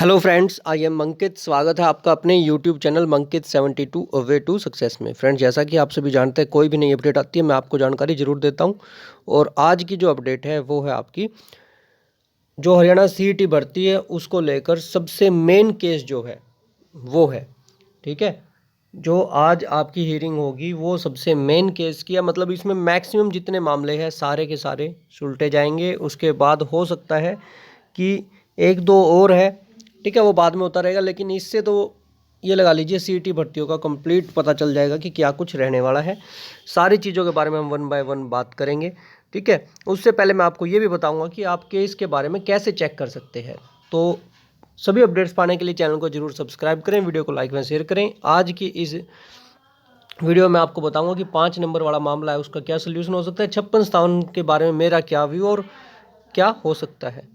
Hello friends, I am Ankit. स्वागत है आपका अपने YouTube channel Mankit 72 way to success में। फ्रेंड्स, जैसा कि आप सभी जानते हैं, कोई भी नई अपडेट आती है मैं आपको जानकारी ज़रूर देता हूं। और आज की जो अपडेट है वो है आपकी जो हरियाणा सीईटी भर्ती है उसको लेकर सबसे मेन केस जो है वो है। ठीक है, जो आज आपकी हियरिंग होगी वो सबसे मेन केस की है। मतलब इसमें मैक्सिमम जितने मामले हैं सारे के सारे सुलटे जाएंगे। उसके बाद हो सकता है कि एक दो और है, ठीक है, वो बाद में होता रहेगा। लेकिन इससे तो ये लगा लीजिए सीईटी भर्तियों का कंप्लीट पता चल जाएगा कि क्या कुछ रहने वाला है। सारी चीज़ों के बारे में हम वन बाय वन बात करेंगे। ठीक है, उससे पहले मैं आपको ये भी बताऊंगा कि आप केस के बारे में कैसे चेक कर सकते हैं। तो सभी अपडेट्स पाने के लिए चैनल को जरूर सब्सक्राइब करें, वीडियो को लाइक व शेयर करें। आज की इस वीडियो में आपको बताऊंगा कि 5 नंबर वाला मामला है उसका क्या सोल्यूशन हो सकता है, 56 के बारे में मेरा क्या व्यू और क्या हो सकता है।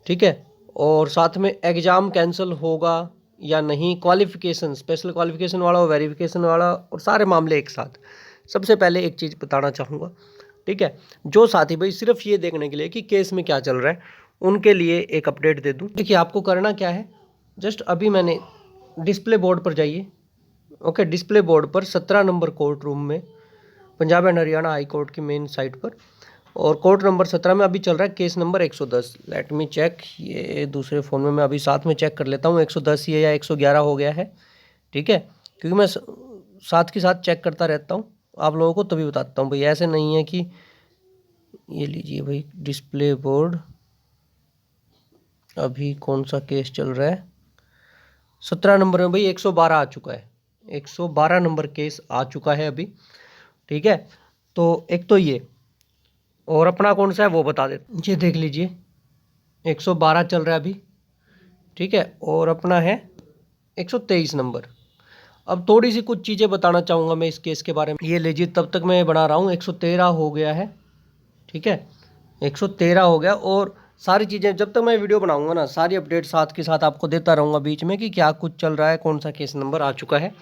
ठीक है, और साथ में एग्ज़ाम कैंसिल होगा या नहीं, क्वालिफ़िकेशन स्पेशल क्वालिफ़िकेशन वाला और वेरिफिकेशन वाला, और सारे मामले एक साथ। सबसे पहले एक चीज़ बताना चाहूँगा, ठीक है, जो साथी भाई सिर्फ ये देखने के लिए कि केस में क्या चल रहा है उनके लिए एक अपडेट दे दूँ। देखिए, आपको करना क्या है, जस्ट अभी मैंने डिस्प्ले बोर्ड पर जाइए। ओके, डिस्प्ले बोर्ड पर 17 नंबर कोर्ट रूम में Punjab and Haryana high court की मेन साइट पर, और कोर्ट नंबर 17 में अभी चल रहा है case number 110। Let me check, ये दूसरे फ़ोन में मैं अभी साथ में चेक कर लेता हूँ 110 ये या 111 हो गया है। ठीक है, क्योंकि मैं साथ के साथ चेक करता रहता हूँ, आप लोगों को तभी बताता हूँ भाई। ऐसे नहीं है कि ये लीजिए भाई डिस्प्ले बोर्ड, अभी कौन सा केस चल रहा है, 17 नंबर में भाई 112 आ चुका है। 112 नंबर केस आ चुका है अभी। ठीक है, तो एक तो ये, और अपना कौन सा है वो बता देते, ये देख लीजिए 112 चल रहा है अभी। ठीक है, और अपना है 123 नंबर। अब थोड़ी सी कुछ चीज़ें बताना चाहूँगा मैं इस केस के बारे में। ये लीजिए, तब तक मैं बना रहा हूँ, 113 हो गया है। ठीक है, 113 हो गया। और सारी चीज़ें जब तक मैं वीडियो बनाऊंगा ना, सारी अपडेट साथ के साथ आपको देता रहूँगा बीच में कि क्या कुछ चल रहा है, कौन सा केस नंबर आ चुका है।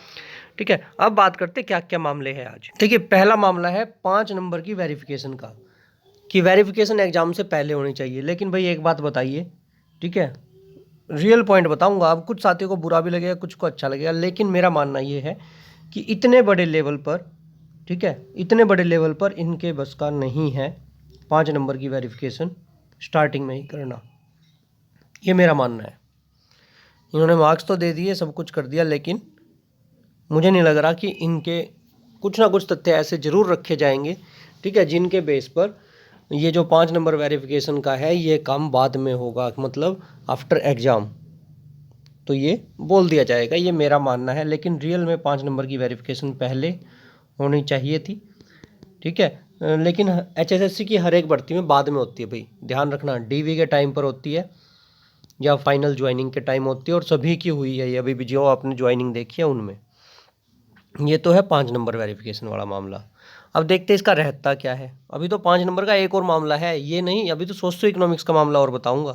ठीक है, अब बात करते हैं क्या क्या मामले हैं आज। ठीक है, पहला मामला है 5 नंबर की वेरिफिकेशन का, कि वेरिफिकेशन एग्जाम से पहले होनी चाहिए। लेकिन भाई एक बात बताइए, ठीक है, रियल पॉइंट बताऊंगा। अब कुछ साथियों को बुरा भी लगेगा, कुछ को अच्छा लगेगा, लेकिन मेरा मानना ये है कि इतने बड़े लेवल पर, ठीक है, इतने बड़े लेवल पर इनके बस का नहीं है 5 नंबर की वेरिफिकेशन स्टार्टिंग में ही करना। ये मेरा मानना है। इन्होंने मार्क्स तो दे दिए, सब कुछ कर दिया, लेकिन मुझे नहीं लग रहा कि इनके कुछ ना कुछ तथ्य ऐसे ज़रूर रखे जाएंगे, ठीक है, जिनके बेस पर ये जो 5 नंबर वेरिफिकेशन का है ये काम बाद में होगा, मतलब आफ्टर एग्ज़ाम, तो ये बोल दिया जाएगा। ये मेरा मानना है, लेकिन रियल में 5 नंबर की वेरिफिकेशन पहले होनी चाहिए थी। ठीक है, लेकिन एचएसएससी की हर एक भर्ती में बाद में होती है भाई, ध्यान रखना। डीवी के टाइम पर होती है या फाइनल ज्वाइनिंग के टाइम होती है, और सभी की हुई है ये अभी भी जो आपने ज्वाइनिंग देखी है उनमें। ये तो है 5 नंबर वेरिफिकेशन वाला मामला। अब देखते हैं इसका रहता क्या है। अभी तो 5 नंबर का एक और मामला है, ये नहीं, अभी तो सोशियो इकोनॉमिक्स का मामला और बताऊंगा।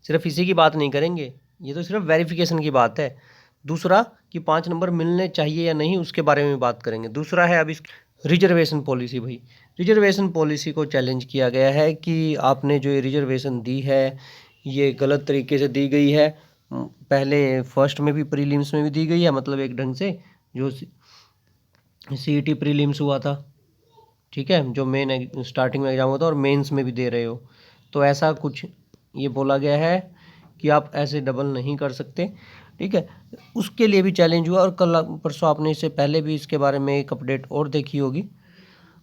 सिर्फ इसी की बात नहीं करेंगे, ये तो सिर्फ वेरिफिकेशन की बात है। दूसरा कि 5 नंबर मिलने चाहिए या नहीं उसके बारे में बात करेंगे। दूसरा है अभी रिजर्वेशन पॉलिसी। भाई रिजर्वेशन पॉलिसी को चैलेंज किया गया है कि आपने जो ये रिजर्वेशन दी है ये गलत तरीके से दी गई है। पहले फर्स्ट में भी प्रीलिम्स में भी दी गई है, मतलब एक ढंग से जो सीईटी प्रीलिम्स हुआ था, ठीक है, जो मेन स्टार्टिंग में एग्जाम होता है, और मेंस में भी दे रहे हो, तो ऐसा कुछ ये बोला गया है कि आप ऐसे डबल नहीं कर सकते। ठीक है, उसके लिए भी चैलेंज हुआ, और कल परसों आपने इससे पहले भी इसके बारे में एक अपडेट और देखी होगी।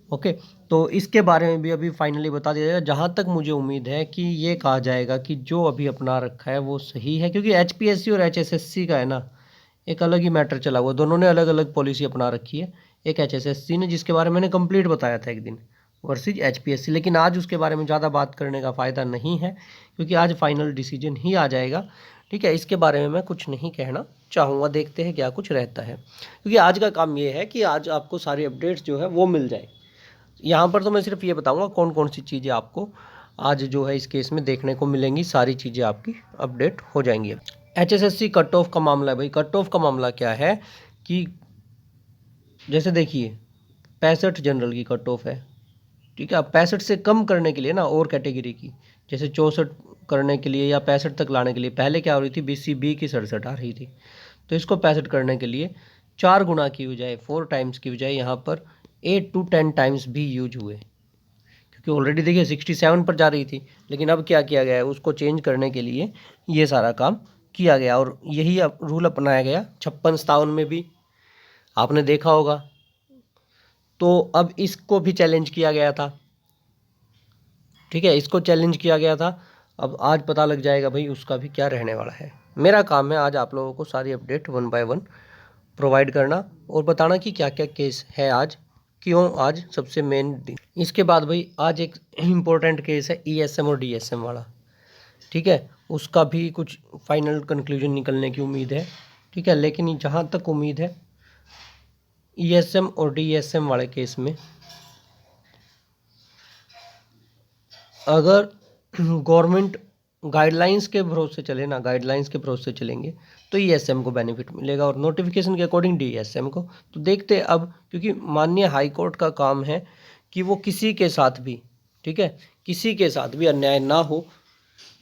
ओके, तो इसके बारे में भी अभी फाइनली बता दिया जाएगा। जहाँ तक मुझे उम्मीद है कि ये कहा जाएगा कि जो अभी अपना रखा है वो सही है, क्योंकि एचपीएससी और एचएसएससी का है ना एक अलग ही मैटर चला हुआ। दोनों ने अलग अलग पॉलिसी अपना रखी है। एक एचएसएससी ने, जिसके बारे में मैंने कंप्लीट बताया था एक दिन, वर्सेज एचपीएससी। लेकिन आज उसके बारे में ज़्यादा बात करने का फ़ायदा नहीं है, क्योंकि आज फाइनल डिसीजन ही आ जाएगा। ठीक है, इसके बारे में मैं कुछ नहीं कहना चाहूँगा, देखते हैं क्या कुछ रहता है, क्योंकि आज का काम ये है कि आज आपको सारी अपडेट्स जो है वो मिल जाए। यहाँ पर तो मैं सिर्फ ये बताऊँगा कौन कौन सी चीज़ें आपको आज जो है इस केस में देखने को मिलेंगी, सारी चीज़ें आपकी अपडेट हो जाएंगी। एचएसएससी कट ऑफ का मामला है। भाई कट ऑफ का मामला क्या है कि जैसे देखिए 65 जनरल की कट ऑफ है। ठीक है, अब 65 से कम करने के लिए ना और कैटेगरी की, जैसे 64 करने के लिए या 65 तक लाने के लिए पहले क्या हो रही थी, BCB की 67 आ रही थी, तो इसको 65 करने के लिए 4 गुना की बजाय 4 टाइम्स की बजाय यहाँ पर 8 to 10 टाइम्स भी यूज हुए, क्योंकि ऑलरेडी देखिए 67 पर जा रही थी, लेकिन अब क्या किया गया है, उसको चेंज करने के लिए ये सारा काम किया गया और यही अब रूल अपनाया गया 56-57 में भी आपने देखा होगा। तो अब इसको भी चैलेंज किया गया था, ठीक है, इसको चैलेंज किया गया था। अब आज पता लग जाएगा भाई उसका भी क्या रहने वाला है। मेरा काम है आज आप लोगों को सारी अपडेट 1 बाय 1 प्रोवाइड करना और बताना कि क्या क्या केस है आज, क्यों आज सबसे मेन। इसके बाद भाई आज एक इम्पोर्टेंट केस है ESM और DSM वाला, ठीक है, उसका भी कुछ फाइनल कंक्लूजन निकलने की उम्मीद है, ठीक है। लेकिन जहाँ तक उम्मीद है ESM और DSM वाले केस में अगर गवर्नमेंट गाइडलाइंस के भरोसे चले ना, गाइडलाइंस के भरोसे चलेंगे तो ESM को बेनिफिट मिलेगा और नोटिफिकेशन के अकॉर्डिंग DSM को। तो देखते अब, क्योंकि माननीय हाई कोर्ट का काम है कि वो किसी के साथ भी, ठीक है, किसी के साथ भी अन्याय ना हो,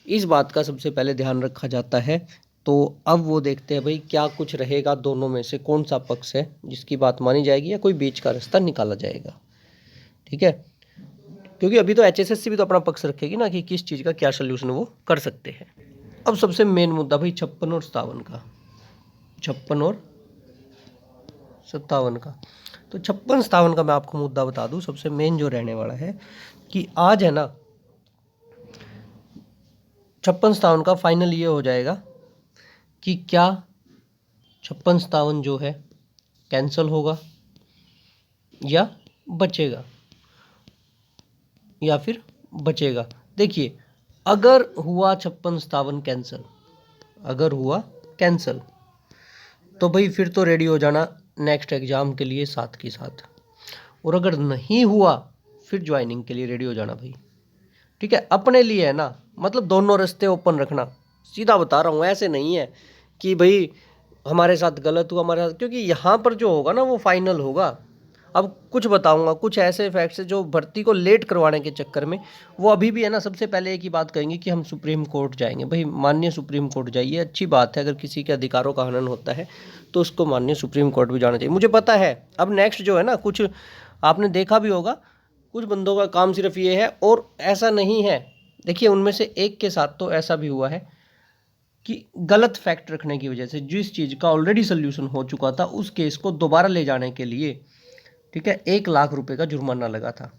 इस बात का सबसे पहले ध्यान रखा जाता है। तो अब वो देखते हैं भाई क्या कुछ रहेगा, दोनों में से कौन सा पक्ष है जिसकी बात मानी जाएगी या कोई बीच का रास्ता निकाला जाएगा, ठीक है। क्योंकि अभी तो HSSC भी तो अपना पक्ष रखेगी ना कि किस चीज़ का क्या सोल्यूशन वो कर सकते हैं। अब सबसे मेन मुद्दा भाई 56 और 57 का, 56 और 57 का। तो 56-57 का मैं आपको मुद्दा बता दूं, सबसे मेन जो रहने वाला है कि आज है ना 56-57 का फाइनल ये हो जाएगा कि क्या 56-57 जो है कैंसिल होगा या बचेगा, या फिर बचेगा। देखिए अगर हुआ 56-57 कैंसिल, अगर हुआ कैंसिल तो भाई फिर तो रेडी हो जाना नेक्स्ट एग्ज़ाम के लिए साथ के साथ, और अगर नहीं हुआ फिर ज्वाइनिंग के लिए रेडी हो जाना भाई, ठीक है। अपने लिए है ना, मतलब दोनों रास्ते ओपन रखना, सीधा बता रहा हूँ, ऐसे नहीं है कि भाई हमारे साथ गलत हुआ हमारे साथ, क्योंकि यहाँ पर जो होगा ना वो फाइनल होगा। अब कुछ बताऊंगा, कुछ ऐसे फैक्ट्स है जो भर्ती को लेट करवाने के चक्कर में वो अभी भी है ना, सबसे पहले एक ही बात कहेंगे कि हम सुप्रीम कोर्ट जाएंगे। भाई माननीय सुप्रीम कोर्ट जाइए, अच्छी बात है, अगर किसी के अधिकारों का हनन होता है तो उसको माननीय सुप्रीम कोर्ट भी जाना चाहिए, मुझे पता है। अब नेक्स्ट जो है ना, कुछ आपने देखा भी होगा, कुछ बंदों का काम सिर्फ ये है, और ऐसा नहीं है, देखिए उनमें से एक के साथ तो ऐसा भी हुआ है कि गलत फैक्ट रखने की वजह से जिस चीज़ का ऑलरेडी सोल्यूशन हो चुका था उस केस को दोबारा ले जाने के लिए, ठीक है, 1 लाख रुपए का जुर्माना लगा था।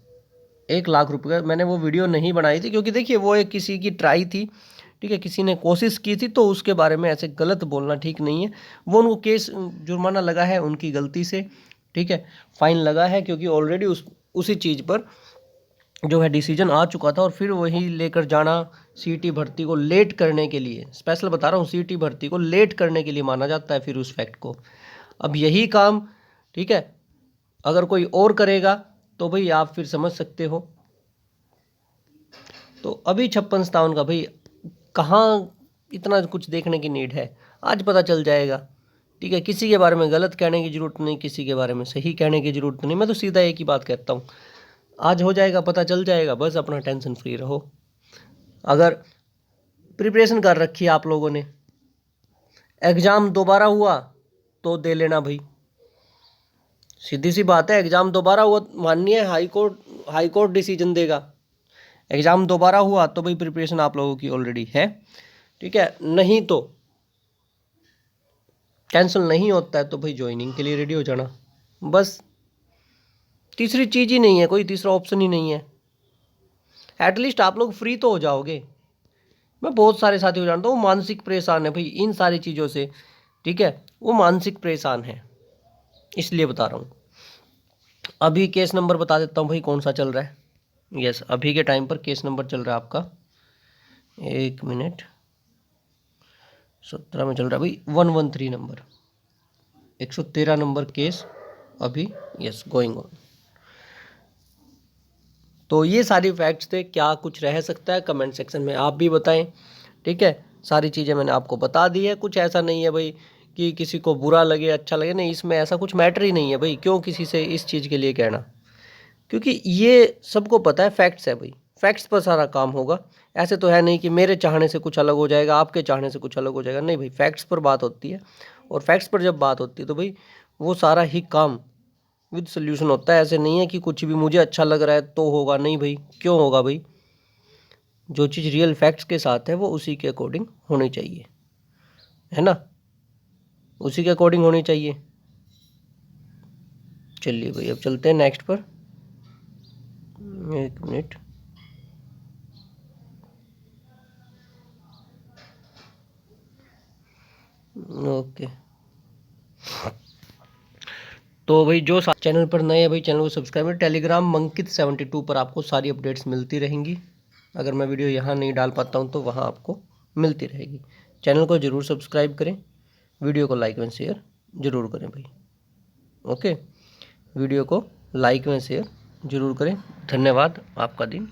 1 लाख रुपए का, मैंने वो वीडियो नहीं बनाई थी क्योंकि देखिए वो एक किसी की ट्राई थी, ठीक है, किसी ने कोशिश की थी, तो उसके बारे में ऐसे गलत बोलना ठीक नहीं है। वो उनको केस जुर्माना लगा है उनकी गलती से, ठीक है, फाइन लगा है, क्योंकि ऑलरेडी उसी चीज़ पर जो है डिसीजन आ चुका था, और फिर वही लेकर जाना CET भर्ती को लेट करने के लिए, स्पेशल बता रहा हूँ, CET भर्ती को लेट करने के लिए माना जाता है फिर उस फैक्ट को। अब यही काम, ठीक है, अगर कोई और करेगा तो भाई आप फिर समझ सकते हो। तो अभी 56-57 का भाई कहाँ इतना कुछ देखने की नीड है, आज पता चल जाएगा, ठीक है। किसी के बारे में गलत कहने की ज़रूरत नहीं, किसी के बारे में सही कहने की ज़रूरत नहीं, मैं तो सीधा एक ही बात कहता हूँ, आज हो जाएगा, पता चल जाएगा, बस अपना टेंशन फ्री रहो। अगर प्रिपरेशन कर रखी है आप लोगों ने, एग्ज़ाम दोबारा हुआ तो दे लेना भाई, सीधी सी बात है। एग्ज़ाम दोबारा हुआ, माननीय हाई कोर्ट डिसीजन देगा, एग्ज़ाम दोबारा हुआ तो भाई प्रिपरेशन आप लोगों की ऑलरेडी है, ठीक है। नहीं तो कैंसिल नहीं होता है तो भाई ज्वाइनिंग के लिए रेडी हो जाना, बस। तीसरी चीज़ ही नहीं है, कोई तीसरा ऑप्शन ही नहीं है। एटलीस्ट आप लोग फ्री तो हो जाओगे। मैं बहुत सारे साथियों जानता हूँ मानसिक परेशान है भाई इन सारी चीज़ों से, ठीक है, वो मानसिक परेशान है, इसलिए बता रहा हूँ। अभी केस नंबर बता देता हूँ भाई कौन सा चल रहा है। यस, अभी के टाइम पर केस नंबर चल रहा है आपका, 1 मिनट, 17 में चल रहा है भाई 113 नंबर, 113 नंबर केस अभी, यस, गोइंग ऑन। तो ये सारी फैक्ट्स थे, क्या कुछ रह सकता है कमेंट सेक्शन में आप भी बताएं, ठीक है। सारी चीज़ें मैंने आपको बता दी है, कुछ ऐसा नहीं है भाई कि किसी को बुरा लगे अच्छा लगे, नहीं, इसमें ऐसा कुछ मैटर ही नहीं है भाई, क्यों किसी से इस चीज़ के लिए कहना, क्योंकि ये सबको पता है, फैक्ट्स है भाई, फैक्ट्स पर सारा काम होगा। ऐसे तो है नहीं कि मेरे चाहने से कुछ अलग हो जाएगा, आपके चाहने से कुछ अलग हो जाएगा, नहीं भाई, फैक्ट्स पर बात होती है। और फैक्ट्स पर जब बात होती है तो भाई वो सारा ही काम विद सोल्यूशन होता है। ऐसे नहीं है कि कुछ भी मुझे अच्छा लग रहा है तो होगा, नहीं भाई, क्यों होगा भाई, जो चीज़ रियल फैक्ट्स के साथ है वो उसी के अकॉर्डिंग होनी चाहिए, है ना, उसी के अकॉर्डिंग होनी चाहिए। चलिए भाई अब चलते हैं नेक्स्ट पर। एक मिनट, ओके। तो भाई जो चैनल पर नए हैं भाई, चैनल को सब्सक्राइब करें। टेलीग्राम मंकित 72 पर आपको सारी अपडेट्स मिलती रहेंगी। अगर मैं वीडियो यहाँ नहीं डाल पाता हूँ तो वहाँ आपको मिलती रहेगी। चैनल को ज़रूर सब्सक्राइब करें, वीडियो को लाइक एंड शेयर ज़रूर करें भाई। ओके, वीडियो को लाइक एंड शेयर ज़रूर करें। धन्यवाद, आपका दिन